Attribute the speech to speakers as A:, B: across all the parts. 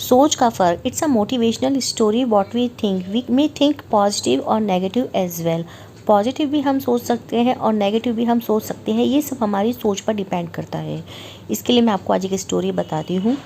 A: सोच का फ़र्क। It's a motivational story what we may think positive और नेगेटिव एज वेल। पॉजिटिव भी हम सोच सकते हैं और नेगेटिव भी हम सोच सकते हैं, ये सब हमारी सोच पर डिपेंड करता है। इसके लिए मैं आपको आज एक स्टोरी बताती हूँ।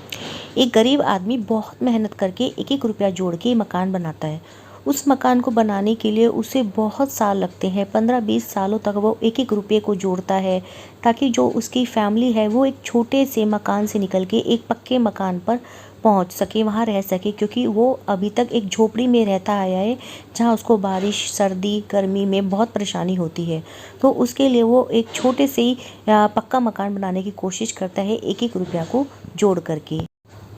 A: एक गरीब आदमी बहुत मेहनत करके एक एक रुपया जोड़ के मकान बनाता है। उस मकान को बनाने के लिए उसे बहुत साल लगते हैं, 15-20 सालों तक वो एक एक रुपये को जोड़ता है, ताकि जो उसकी फैमिली है वो एक छोटे से मकान से निकल के एक पक्के मकान पर पहुंच सके, वहाँ रह सके, क्योंकि वो अभी तक एक झोपड़ी में रहता आया है जहाँ उसको बारिश, सर्दी, गर्मी में बहुत परेशानी होती है। तो उसके लिए वो एक छोटे से ही पक्का मकान बनाने की कोशिश करता है, एक एक रुपया को जोड़ करके।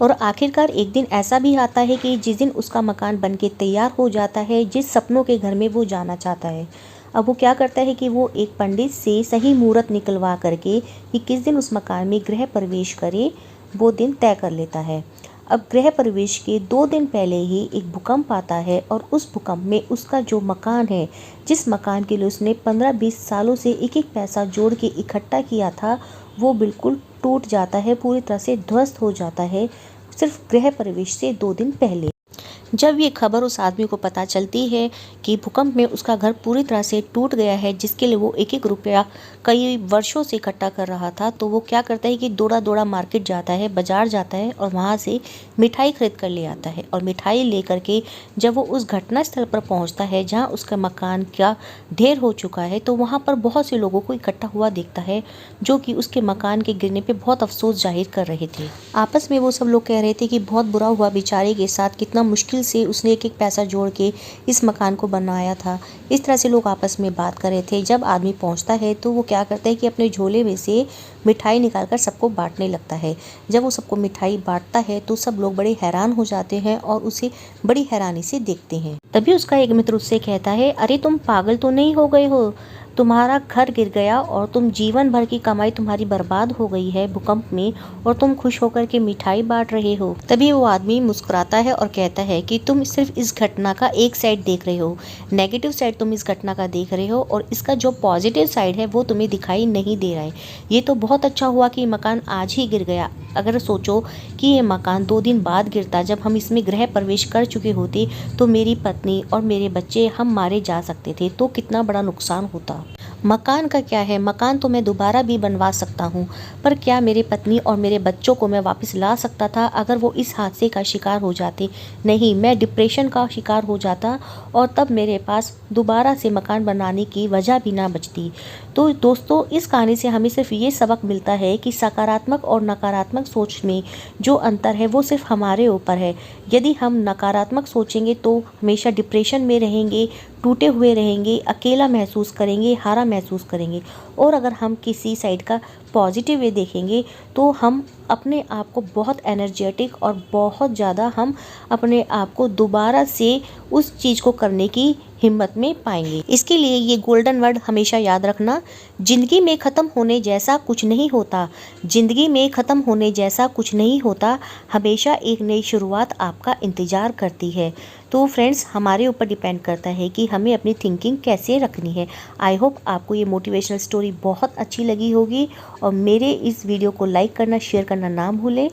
A: और आखिरकार एक दिन ऐसा भी आता है कि जिस दिन उसका मकान बनके तैयार हो जाता है, जिस सपनों के घर में वो जाना चाहता है, अब वो क्या करता है कि वो एक पंडित से सही मुहूर्त निकलवा करके कि किस दिन उस मकान में गृह प्रवेश करे, वो दिन तय कर लेता है। अब गृह प्रवेश के 2 दिन पहले ही एक भूकंप आता है और उस भूकंप में उसका जो मकान है, जिस मकान के लिए उसने 15-20 सालों से एक एक पैसा जोड़ के इकट्ठा किया था, वो बिल्कुल टूट जाता है, पूरी तरह से ध्वस्त हो जाता है, सिर्फ गृह प्रवेश से 2 दिन पहले। जब ये खबर उस आदमी को पता चलती है कि भूकंप में उसका घर पूरी तरह से टूट गया है, जिसके लिए वो एक एक रुपया कई वर्षों से इकट्ठा कर रहा था, तो वो क्या करता है कि दौड़ा दौड़ा मार्केट जाता है, बाजार जाता है और वहाँ से मिठाई खरीद कर ले आता है। और मिठाई ले करके जब वो उस घटना स्थल पर पहुँचता है जहाँ उसका मकान का ढेर हो चुका है, तो वहाँ पर बहुत से लोगों को इकट्ठा हुआ देखता है, जो कि उसके मकान के गिरने पर बहुत अफसोस जाहिर कर रहे थे। आपस में वो सब लोग कह रहे थे कि बहुत बुरा हुआ बेचारे के साथ, कितना मुश्किल से उसने एक एक पैसा जोड़ के इस मकान को बनाया था। इस तरह से लोग आपस में बात कर रहे थे। जब आदमी पहुंचता है तो वो क्या करता है कि अपने झोले में से मिठाई निकालकर सबको बांटने लगता है। जब वो सबको मिठाई बांटता है तो सब लोग बड़े हैरान हो जाते हैं और उसे बड़ी हैरानी से देखते हैं। तभी उसका एक मित्र उससे कहता है, अरे तुम पागल तो नहीं हो गए हो, तुम्हारा घर गिर गया और तुम जीवन भर की कमाई तुम्हारी बर्बाद हो गई है भूकंप में, और तुम खुश होकर के मिठाई बांट रहे हो। तभी वो आदमी मुस्कुराता है और कहता है कि तुम सिर्फ इस घटना का एक साइड देख रहे हो, नेगेटिव साइड तुम इस घटना का देख रहे हो, और इसका जो पॉजिटिव साइड है वो तुम्हें दिखाई नहीं दे रहा है। ये तो बहुत अच्छा हुआ कि मकान आज ही गिर गया। अगर सोचो कि ये मकान 2 दिन बाद गिरता, जब हम इसमें गृह प्रवेश कर चुके होते, तो मेरी पत्नी और मेरे बच्चे हम मारे जा सकते थे, तो कितना बड़ा नुकसान होता। मकान का क्या है, मकान तो मैं दोबारा भी बनवा सकता हूँ, पर क्या मेरे पत्नी और मेरे बच्चों को मैं वापस ला सकता था अगर वो इस हादसे का शिकार हो जाते? नहीं, मैं डिप्रेशन का शिकार हो जाता और तब मेरे पास दोबारा से मकान बनाने की वजह भी ना बचती। तो दोस्तों, इस कहानी से हमें सिर्फ ये सबक मिलता है कि सकारात्मक और नकारात्मक सोच में जो अंतर है वो सिर्फ हमारे ऊपर है। यदि हम नकारात्मक सोचेंगे तो हमेशा डिप्रेशन में रहेंगे, टूटे हुए रहेंगे, अकेला महसूस करेंगे, हारा महसूस करेंगे। और अगर हम किसी साइड का पॉजिटिव वे देखेंगे तो हम अपने आप को बहुत एनर्जेटिक और बहुत ज़्यादा हम अपने आप को दोबारा से उस चीज़ को करने की हिम्मत में पाएंगे। इसके लिए ये गोल्डन वर्ड हमेशा याद रखना, ज़िंदगी में ख़त्म होने जैसा कुछ नहीं होता। ज़िंदगी में ख़त्म होने जैसा कुछ नहीं होता, हमेशा एक नई शुरुआत आपका इंतज़ार करती है। तो फ्रेंड्स, हमारे ऊपर डिपेंड करता है कि हमें अपनी थिंकिंग कैसे रखनी है। आई होप आपको ये मोटिवेशनल स्टोरी बहुत अच्छी लगी होगी, और मेरे इस वीडियो को लाइक करना, शेयर करना ना भूलें।